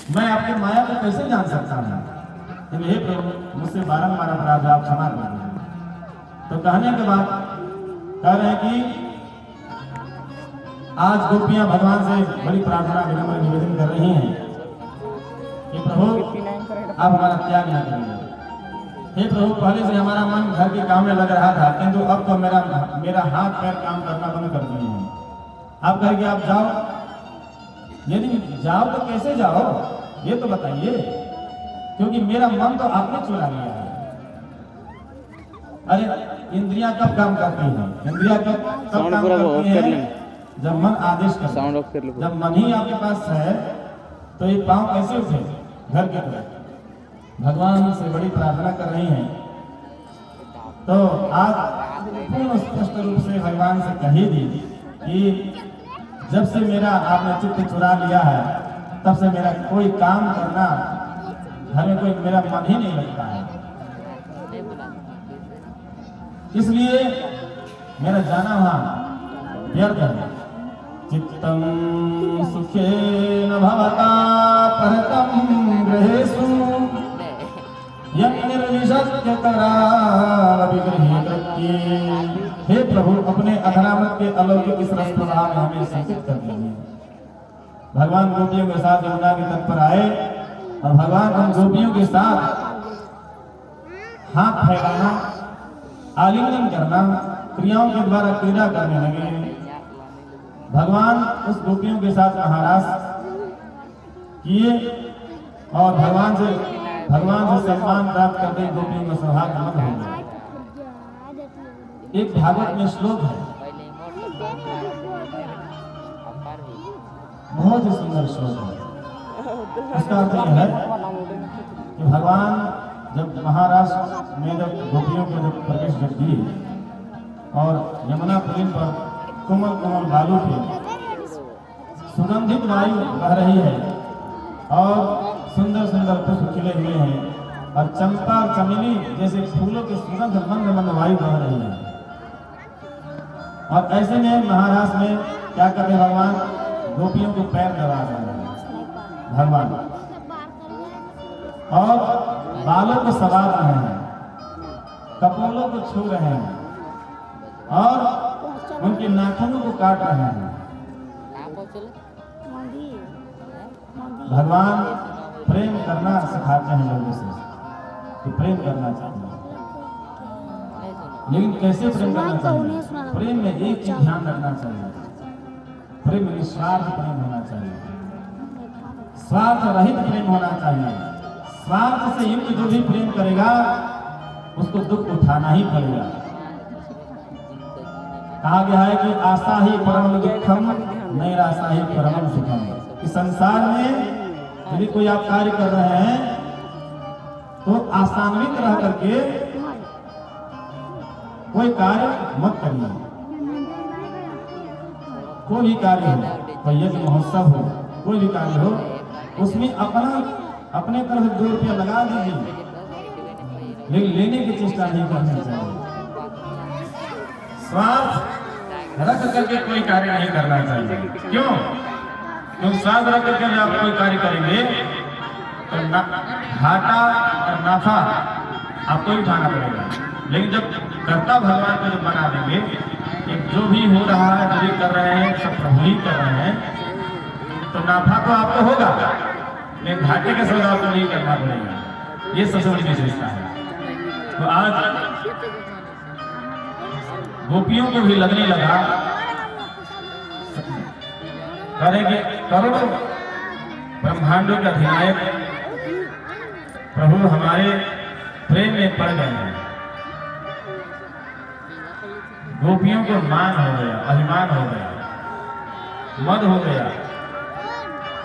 मैं आपकी माया को कैसे जान सकता हूँ? हे प्रभु, मुझसे बारंबार अपराध आप क्षमा कर दीजिए। तो कहने के बाद कह रहे हैं कि आज गोपियां भगवान से बड़ी प्रार्थना विनम्र निवेदन कर रही हैं कि प्रभु आप हमारा त्याग न करिए। हे प्रभु, पहले से हमारा मन घर के काम में लग रहा था, किंतु अब तो मेरा हाथ पैर काम करना बंद कर दिए हैं। आप कह के आप जाओ, यदि जाओ तो कैसे जाओ ये तो बताइए, क्योंकि मेरा मन तो आपने चुरा लिया है। अरे इंद्रियां कब काम करती हैं? इंद्रियां कब काम करती हैं? जब मन आदेश करता है। जब मन ही आपके पास है तो ये पांव कैसे उठे घर की तरफ? भगवान से बड़ी प्रार्थना कर रही हैं। तो आज पूर्ण स्पष्ट रूप से भगवान से कही दी कि जब से मेरा आपने चित्त चुरा लिया है तब से मेरा कोई काम करना घर में कोई मेरा मन ही नहीं लगता है, इसलिए मेरा जाना वहां व्यर्थ है। चित्तं सुखेन भवता परतं गृहेषु यन्निर्विशस्य करालविगृहीतृत्ये। हे प्रभु, अपने अधरामृत के अलौकिक इस रस प्रभाव में हमें संचित कर दीजिए। भगवान गोपियों के साथ यमुना के तट पर आए और भगवान उन गोपियों के साथ हाथ फैलाना, आलिंगन करना, क्रियाओं के द्वारा क्रीड़ा करने लगे। भगवान उस गोपियों के साथ महारास किए और भगवान से सम्मान प्राप्त करते गोपियों का सौभाग्य मत हो गया। एक भागवत में श्लोक है, बहुत ही सुंदर श्लोक है। इसका अर्थ यह है कि भगवान जब महाराष्ट्र में जब गोपियों को जब प्रवेश कर दिए और यमुना पुलिन पर कोमल कोमल बालू पे सुगंधित वायु बह रही है और सुंदर सुंदर पुष्प खिले हुए हैं और चंपा और चमेली जैसे फूलों की सुगंध मंद मंद वायु बह रही है। और ऐसे में महाराष्ट्र में क्या करते भगवान? गोपियों को पैर दबा रहे हैं भगवान और बालों को सवार रहे हैं, कपोलों को छू रहे हैं और उनके नाखूनों को काट रहे हैं। भगवान प्रेम करना सिखाते हैं लोगों से कि प्रेम करना चाहिए, लेकिन कैसे प्रेम करना चाहिए? प्रेम में एक चीज ध्यान रखना चाहिए, प्रेम निस्वार्थ प्रेम होना चाहिए, स्वार्थ रहित प्रेम होना चाहिए। स्वार्थ से युक्त जो भी प्रेम करेगा उसको दुख उठाना ही पड़ेगा। कहा गया है कि आशा ही परम दुखम नैराशा ही परम सुखम। इस संसार में यदि कोई आप कार्य कर रहे हैं तो आशान्वित रह करके कोई कार्य मत करिए। कोई भी कार्य हो, कोई यज्ञ महोत्सव हो, कोई भी कार्य हो, उसमें अपने तरफ 2 रुपया लगा दीजिए, लेकिन लेने की चेष्टा नहीं करनी चाहिए। स्वार्थ रख करके कोई कार्य नहीं करना चाहिए। क्यों? क्योंकि स्वार्थ रख करके जब आप कोई कार्य करेंगे तो घाटा और नाफा आपको ही उठाना पड़ेगा। लेकिन जब कर्ता भगवान को जब बना देंगे कि जो भी हो रहा है, जो भी कर रहे हैं, सब प्रभु ही कर रहे हैं, तो नाफा तो आपको होगा लेकिन घाटे का सौदा आपको नहीं करना पड़ेगा। ये सबसे बड़ी विशेषता है। तो आज गोपियों को भी लगने लगा करेंगे करोड़ों ब्रह्मांडों के अधिनायक प्रभु हमारे प्रेम में पड़ गए हैं। गोपियों को मान हो गया, अभिमान हो गया, मद हो गया।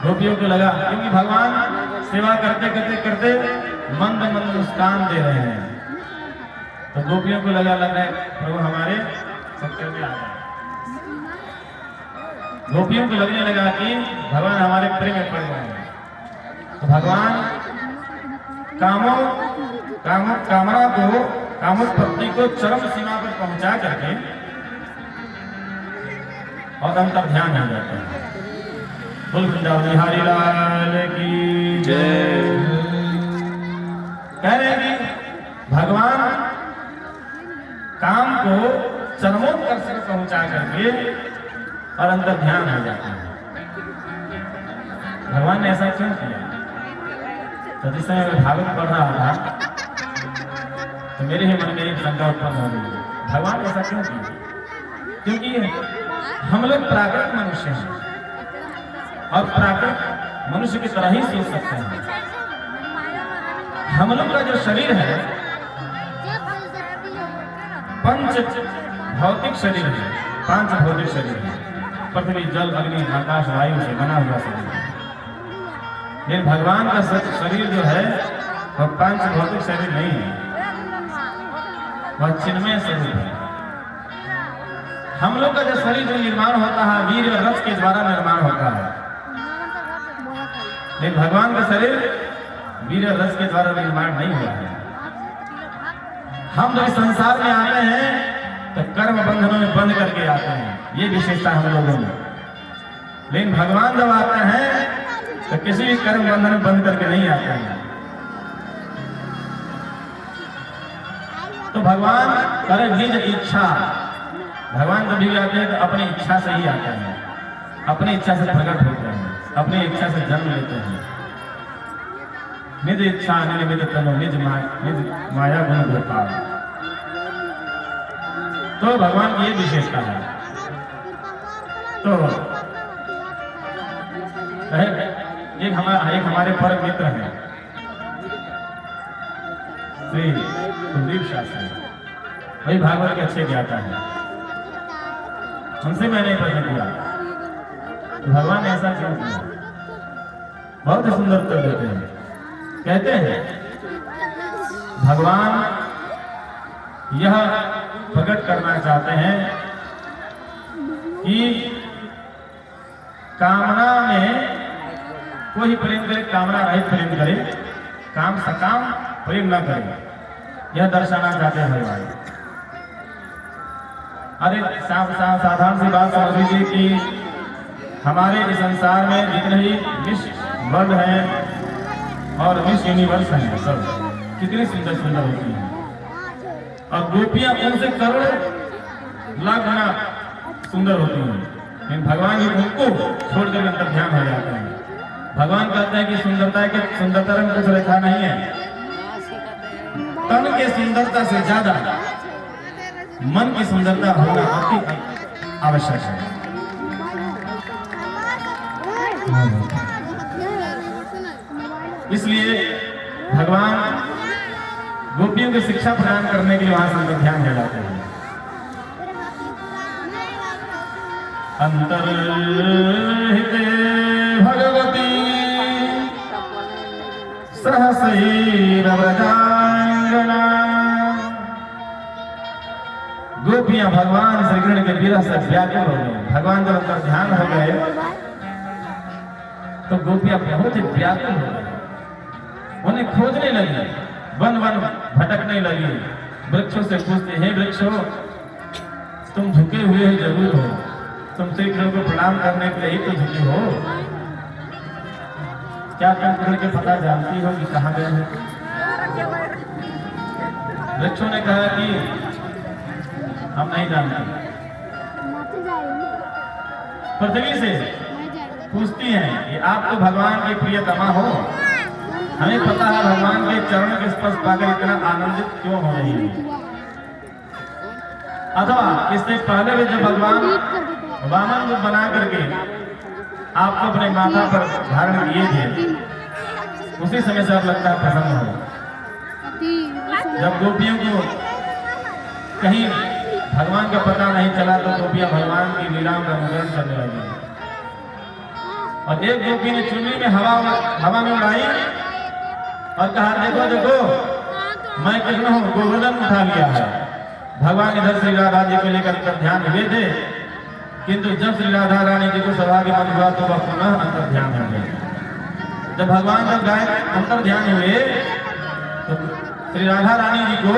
गोपियों को लगा, क्योंकि भगवान सेवा करते करते करते मंद मंद मुस्कान दे रहे हैं, तो गोपियों को लग रहा है प्रभु हमारे सत्य में आ गए। गोपियों को लगने लगा कि भगवान हमारे प्रेम में पड़ गए हैं। तो भगवान कामोत्पत्ति को चरम सीमा पर पहुंचा करके और अंतर ध्यान हो जाता है। बोल वृंदावन बिहारी लाल की। अंतर ध्यान हो जाता है। भगवान ने ऐसा क्यों किया? तो जिस समय मैं भागवत पढ़ रहा था तो मेरे ही मन में एक शंका उत्पन्न हो गई, भगवान ऐसा क्यों किया? क्योंकि हम लोग प्राकृतिक मनुष्य हैं और प्राकृतिक मनुष्य की तरह ही सोच सकते हैं। हम लोग का जो शरीर है पंच भौतिक शरीर है, पांच भौतिक शरीर है, पृथ्वी जल अग्नि आकाश वायु से बना हुआ शरीर है। लेकिन भगवान का शरीर जो है वह पांच भौतिक शरीर नहीं है, वह चिन्मय शरीर है। हम लोग का जो शरीर जो निर्माण होता है वीर और रस के द्वारा निर्माण होता है, लेकिन भगवान का शरीर वीर और रस के द्वारा निर्माण नहीं हुआ है। हम जब संसार में आते हैं तो कर्म बंधनों में बंध करके आते हैं, ये विशेषता हम लोगों में। लेकिन भगवान जब आते हैं तो किसी भी कर्म बंधन में बंद करके नहीं आते हैं। तो भगवान करे निज इच्छा, भगवान जब भी आते हैं तो अपनी इच्छा से ही आते हैं, अपनी इच्छा से प्रकट होते हैं, अपनी इच्छा से जन्म लेते हैं। निज इच्छा निज तनु निज माया गुण गोपाल। तो भगवान की ये विशेषता है। तो एक हमारे परम मित्र हैं श्री कुलदीप शास्त्री, वही भागवत के अच्छे ज्ञाता है। उनसे मैंने प्रश्न किया भगवान ने ऐसा क्यों किया? बहुत ही सुंदर उत्तर देते हैं। कहते हैं भगवान यह प्रकट करना चाहते हैं कि कामना में कोई प्रेम करे, कामना रहित प्रेम करे, काम सकाम प्रेम न करे, यह दर्शाना चाहते हैं भगवान। अरे साधारण सी बात समझ लीजिए कि हमारे इस संसार में जितने ही मिस वर्ल्ड हैं और मिस यूनिवर्स हैं, सब कितनी सुंदर सुंदर होती हैं और गोपियां उनसे करोड़ लाख गुना सुंदर होती हैं, लेकिन भगवान ही उनको छोड़कर अंतर ध्यान हो जाते हैं। भगवान कहते हैं कि सुंदरता में कुछ रेखा नहीं है, तन के सुंदरता से ज्यादा मन की सुंदरता होना अति आवश्यक है। इसलिए भगवान गोपियों को शिक्षा प्रदान करने के लिए वहां से ध्यान दे जाते हैं। अंतर्हिते भगवती सहसैरव्रजांगना। गोपियां भगवान श्री कृष्ण के विरह से व्याकुल हो गए। भगवान जब अंतर ध्यान हो गए तो गोपियां बहुत ही व्याकुल हो गई, उन्हें खोजने लगी, वन वन भटकने लगी, वृक्षों से पूछते, हे वृक्षों तुम झुके हुए ही जरूर हो, तुम श्री कृष्ण को प्रणाम करने के लिए ही तो झुके हो, क्या तुम कृष्ण के पता जानती हो कि कहाँ गए हैं? वृक्षों ने कहा कि हम नहीं जानते। पृथ्वी से पूछती हैं कि आप तो भगवान की प्रियतमा हो, हमें पता है भगवान के चरण के स्पर्श पाकर इतना आनंदित क्यों हो रही है। अथवा इससे पहले भी जब भगवान वामन रूप बना करके आपको अपने माथा पर धारण किए थे, उसी समय से आप लगता है प्रसन्न हो। जब गोपियों को कहीं भगवान का पता नहीं चला तो गोपियां भगवान की लीलाओं का अनुकरण करने लगी और एक गोपी ने चुन्नी में हवा में उड़ाई और कहा, देखो देखो मैं कृष्ण हूँ, गोवर्धन उठा लिया है। भगवान इधर श्री राधा जी को लेकर अंतर ध्यान हुए थे, किंतु जब श्री राधा रानी जी को सभा के मन हुआ तो वह पुनः अंतर ध्यान हो गए। जब भगवान जब गाय अंतर ध्यान हुए तो श्री राधा रानी जी को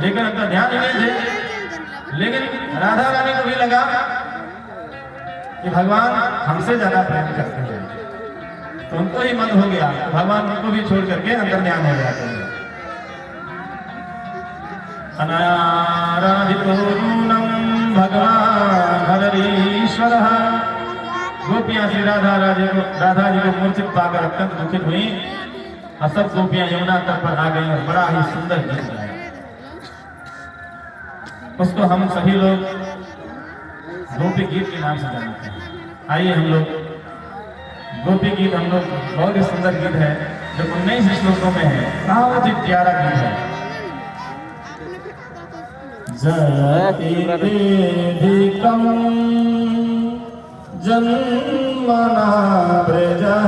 लेकर अंतर ध्यान हुए थे, लेकिन राधा रानी को भी लगा कि भगवान हमसे ज्यादा प्रेम करते हैं, तो उनको ही मन हो गया, भगवान उनको भी छोड़ करके अंतर ध्यान हो जाते हैं। अनाराधितो नूनं भगवान् हरिश्वरः गोपियां श्री राधा जी को मूर्छित पाकर अत्यंत दुखित हुई और सब गोपियां यमुना तट पर आ गई और बड़ा ही सुंदर गीत गाया। उसको हम सभी लोग गोपी गीत के नाम से जानते हैं। आइए हम लोग गोपी गीत, हम लोग बहुत ही सुंदर गीत है जो 19 श्लोकों में है, बहुत ही प्यारा गीत है। जयति वेदिकं जन्मना ब्रजः